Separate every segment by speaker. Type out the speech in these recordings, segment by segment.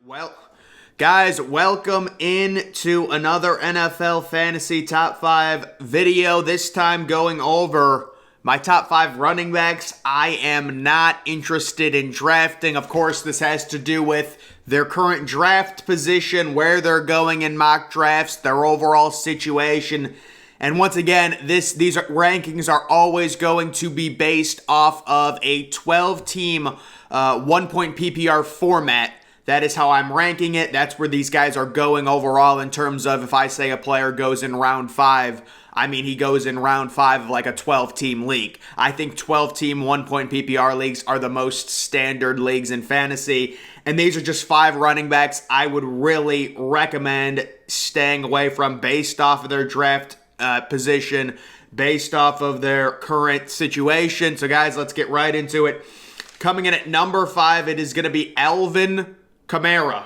Speaker 1: Well, guys, welcome into another NFL Fantasy Top 5 video. This time going over my top 5 running backs I am not interested in drafting. Of course, this has to do with their current draft position, where they're going in mock drafts, their overall situation. And once again, these rankings are always going to be based off of a 12-team one-point PPR format. That is how I'm ranking it. That's where these guys are going overall in terms of if I say a player goes in round 5, I mean he goes in round 5 of like a 12-team league. I think 12-team one-point PPR leagues are the most standard leagues in fantasy. And these are just 5 running backs I would really recommend staying away from based off of their draft position, based off of their current situation. So guys, let's get right into it. Coming in at number 5, it is going to be ALVIN KAMARA.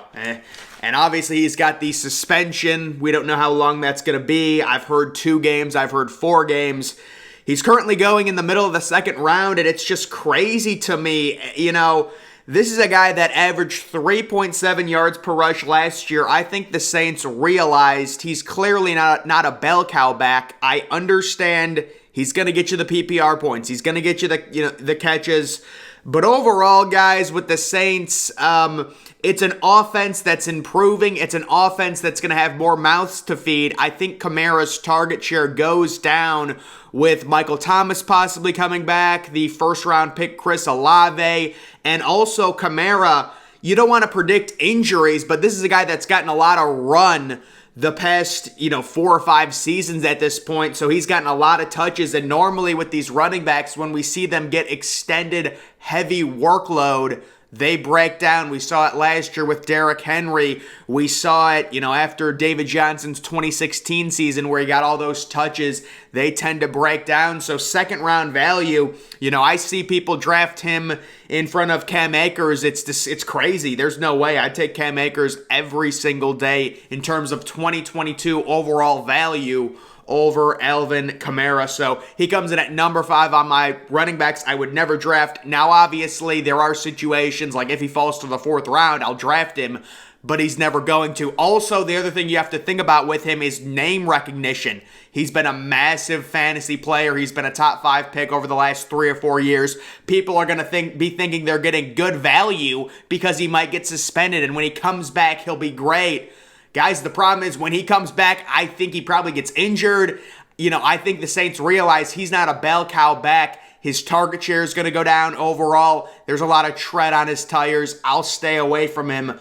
Speaker 1: And obviously he's got the suspension. We don't know how long that's going to be. I've heard 2 games. I've heard 4 games. He's currently going in the middle of the second round, and it's just crazy to me. You know, this is a guy that averaged 3.7 yards per rush last year. I think the Saints realized he's clearly not a bell cow back. I understand he's going to get you the PPR points. He's going to get you the catches. But overall, guys, with the Saints, it's an offense that's improving. It's an offense that's going to have more mouths to feed. I think Kamara's target share goes down with Michael Thomas possibly coming back, the first-round pick Chris Olave, and also Kamara. You don't want to predict injuries, but this is a guy that's gotten a lot of run the past, 4 or 5 seasons at this point. So he's gotten a lot of touches. And normally with these running backs, when we see them get extended heavy workload, they break down. We saw it last year with Derrick Henry. We saw it, after David Johnson's 2016 season where he got all those touches. They tend to break down. So second round value, I see people draft him in front of Cam Akers. It's crazy. There's no way. I'd take Cam Akers every single day in terms of 2022 overall value over ALVIN KAMARA. So he comes in at number 5 on my running backs I would never draft. Now, obviously, there are situations like if he falls to the 4th round, I'll draft him, but he's never going to. Also, the other thing you have to think about with him is name recognition. He's been a massive fantasy player. He's been a top 5 pick over the last 3 or 4 years. People are going to be thinking they're getting good value because he might get suspended, and when he comes back, he'll be great. Guys, the problem is when he comes back, I think he probably gets injured. I think the Saints realize he's not a bell cow back. His target share is going to go down overall. There's a lot of tread on his tires. I'll stay away from him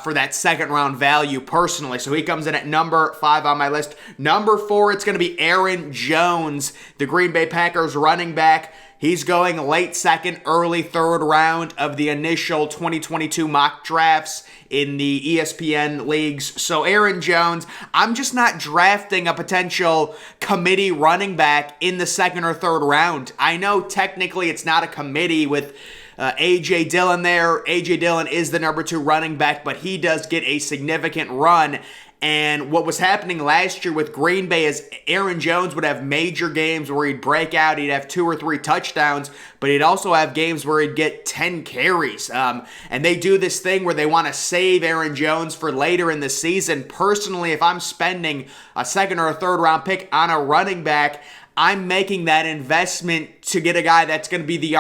Speaker 1: for that second round value personally. So he comes in at number 5 on my list. Number 4, it's going to be Aaron Jones, the Green Bay Packers running back. He's going late second, early third round of the initial 2022 mock drafts in the ESPN leagues. So Aaron Jones, I'm just not drafting a potential committee running back in the second or third round. I know technically it's not a committee with A.J. Dillon there. A.J. Dillon is the number 2 running back, but he does get a significant run. And what was happening last year with Green Bay is Aaron Jones would have major games where he'd break out, he'd have 2 or 3 touchdowns, but he'd also have games where he'd get 10 carries. And they do this thing where they want to save Aaron Jones for later in the season. Personally, if I'm spending a second or a third round pick on a running back, I'm making that investment to get a guy that's going to be the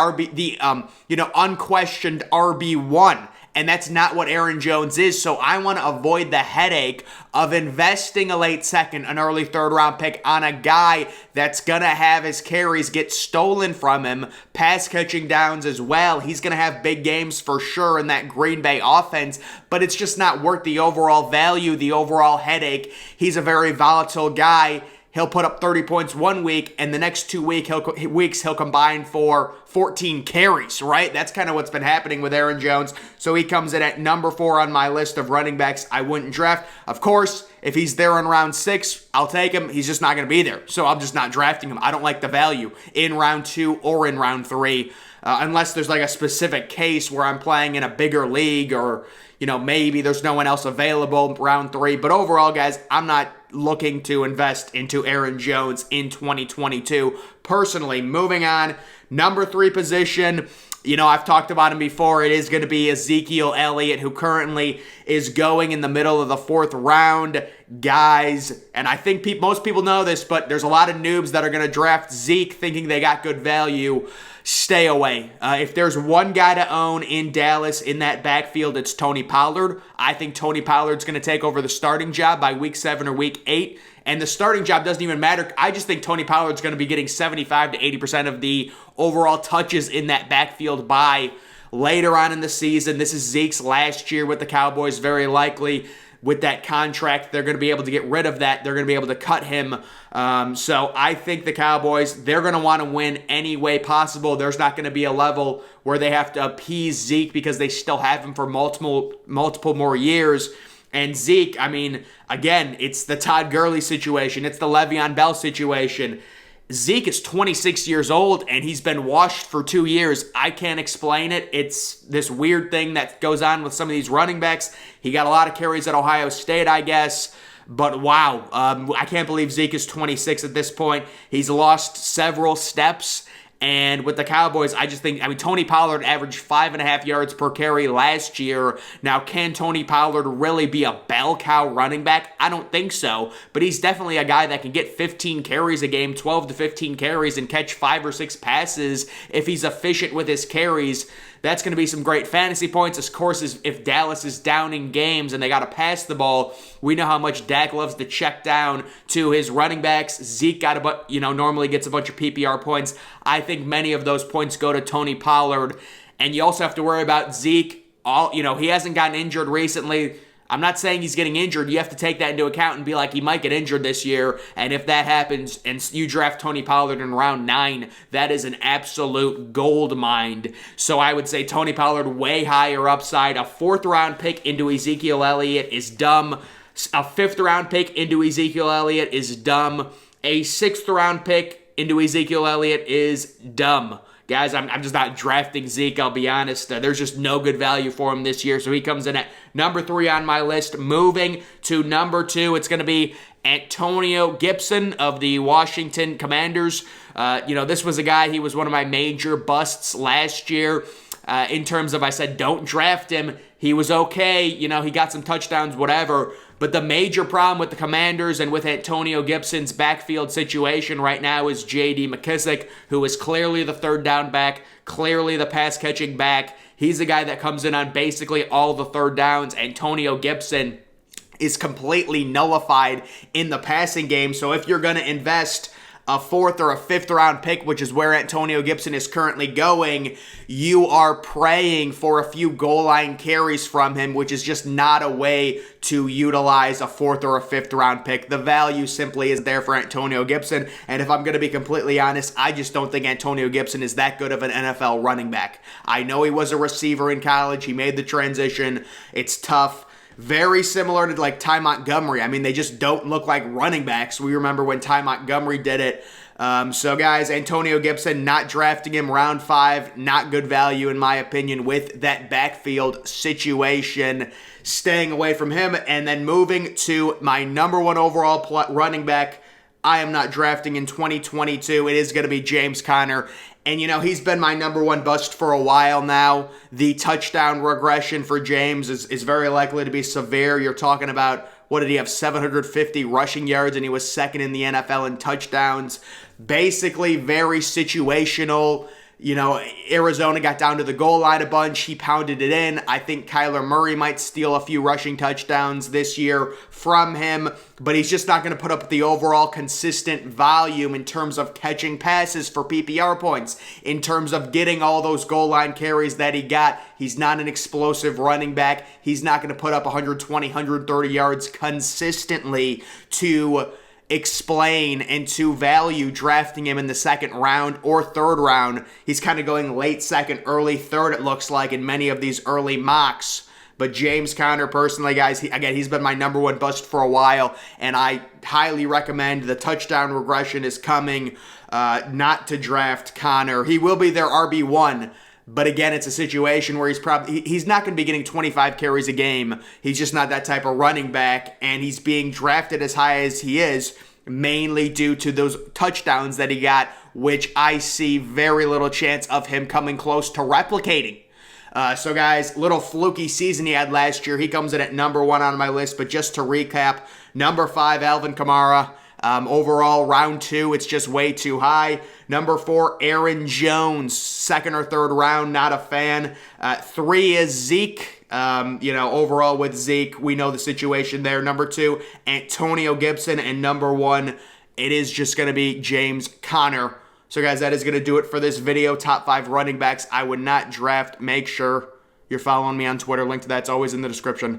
Speaker 1: unquestioned RB1. And that's not what Aaron Jones is. So I want to avoid the headache of investing a late second, an early third round pick on a guy that's going to have his carries get stolen from him, pass catching downs as well. He's going to have big games for sure in that Green Bay offense, but it's just not worth the overall value, the overall headache. He's a very volatile guy. He'll put up 30 points one week, and the next 2 weeks he'll combine for 14 carries, right? That's kind of what's been happening with Aaron Jones. So he comes in at number 4 on my list of running backs I wouldn't draft. Of course, if he's there in round 6, I'll take him. He's just not going to be there. So I'm just not drafting him. I don't like the value in round 2 or in round 3. Unless there's like a specific case where I'm playing in a bigger league or, maybe there's no one else available in round 3. But overall, guys, I'm not looking to invest into Aaron Jones in 2022. Personally, moving on, number 3 position, I've talked about him before. It is going to be Ezekiel Elliott, who currently is going in the middle of the 4th round. Guys, and I think most people know this, but there's a lot of noobs that are going to draft Zeke thinking they got good value. Stay away. If there's one guy to own in Dallas in that backfield, it's Tony Pollard. I think Tony Pollard's going to take over the starting job by week 7 or week 8. And the starting job doesn't even matter. I just think Tony Pollard's going to be getting 75 to 80% of the overall touches in that backfield by later on in the season. This is Zeke's last year with the Cowboys, very likely. With that contract, they're going to be able to get rid of that. They're going to be able to cut him. So I think the Cowboys, they're going to want to win any way possible. There's not going to be a level where they have to appease Zeke because they still have him for multiple more years. And Zeke, I mean, again, it's the Todd Gurley situation. It's the Le'Veon Bell situation. Zeke is 26 years old, and he's been washed for 2 years. I can't explain it. It's this weird thing that goes on with some of these running backs. He got a lot of carries at Ohio State, I guess. But wow, I can't believe Zeke is 26 at this point. He's lost several steps. And with the Cowboys, I just think, Tony Pollard averaged 5.5 yards per carry last year. Now, can Tony Pollard really be a bell cow running back? I don't think so. But he's definitely a guy that can get 15 carries a game, 12 to 15 carries, and catch 5 or 6 passes if he's efficient with his carries. That's going to be some great fantasy points. Of course, if Dallas is down in games and they got to pass the ball, we know how much Dak loves to check down to his running backs. Zeke normally gets a bunch of PPR points. I think many of those points go to Tony Pollard. And you also have to worry about Zeke. He hasn't gotten injured recently. I'm not saying he's getting injured. You have to take that into account and be like, he might get injured this year. And if that happens and you draft Tony Pollard in round 9, that is an absolute gold mine. So I would say Tony Pollard way higher upside. A 4th round pick into Ezekiel Elliott is dumb. A 5th round pick into Ezekiel Elliott is dumb. A 6th round pick into Ezekiel Elliott is dumb. Guys, I'm just not drafting Zeke, I'll be honest. There's just no good value for him this year, so he comes in at number 3 on my list. Moving to number 2, it's going to be Antonio Gibson of the Washington Commanders. This was a guy, he was one of my major busts last year. In terms of, I said, don't draft him. He was okay. He got some touchdowns, whatever. But the major problem with the Commanders and with Antonio Gibson's backfield situation right now is J.D. McKissic, who is clearly the 3rd down back, clearly the pass-catching back. He's the guy that comes in on basically all the 3rd downs. Antonio Gibson is completely nullified in the passing game. So if you're going to invest a 4th or a 5th round pick, which is where Antonio Gibson is currently going, you are praying for a few goal line carries from him, which is just not a way to utilize a 4th or a 5th round pick. The value simply is there for Antonio Gibson, and if I'm going to be completely honest, I just don't think Antonio Gibson is that good of an NFL running back. I know he was a receiver in college. He made the transition. It's tough. Very similar to like Ty Montgomery. They just don't look like running backs. We remember when Ty Montgomery did it. So guys, Antonio Gibson, not drafting him round 5. Not good value in my opinion with that backfield situation. Staying away from him. And then moving to my number 1 overall running back, I am not drafting in 2022. It is going to be James Conner. And, he's been my number 1 bust for a while now. The touchdown regression for James is very likely to be severe. You're talking about, what did he have, 750 rushing yards, and he was 2nd in the NFL in touchdowns. Basically, very situational. Arizona got down to the goal line a bunch. He pounded it in. I think Kyler Murray might steal a few rushing touchdowns this year from him, but he's just not going to put up the overall consistent volume in terms of catching passes for PPR points, in terms of getting all those goal line carries that he got. He's not an explosive running back. He's not going to put up 120, 130 yards consistently to explain and to value drafting him in the 2nd round or 3rd round. He's kind of going late 2nd, early 3rd, it looks like, in many of these early mocks. But James Conner, personally, guys, he's been my number 1 bust for a while, and I highly recommend the touchdown regression is coming not to draft Conner. He will be their RB1, but again, it's a situation where he's not going to be getting 25 carries a game. He's just not that type of running back, and he's being drafted as high as he is mainly due to those touchdowns that he got, which I see very little chance of him coming close to replicating. So guys, little fluky season he had last year. He comes in at number 1 on my list, but just to recap, number 5, ALVIN KAMARA. Overall, round 2, it's just way too high. Number 4, Aaron Jones. 2nd or 3rd round, not a fan. 3 is Zeke. Overall with Zeke, we know the situation there. Number 2, Antonio Gibson. And number 1, it is just going to be James Conner. So guys, that is going to do it for this video. Top 5 running backs I would not draft. Make sure you're following me on Twitter. Link to that's always in the description.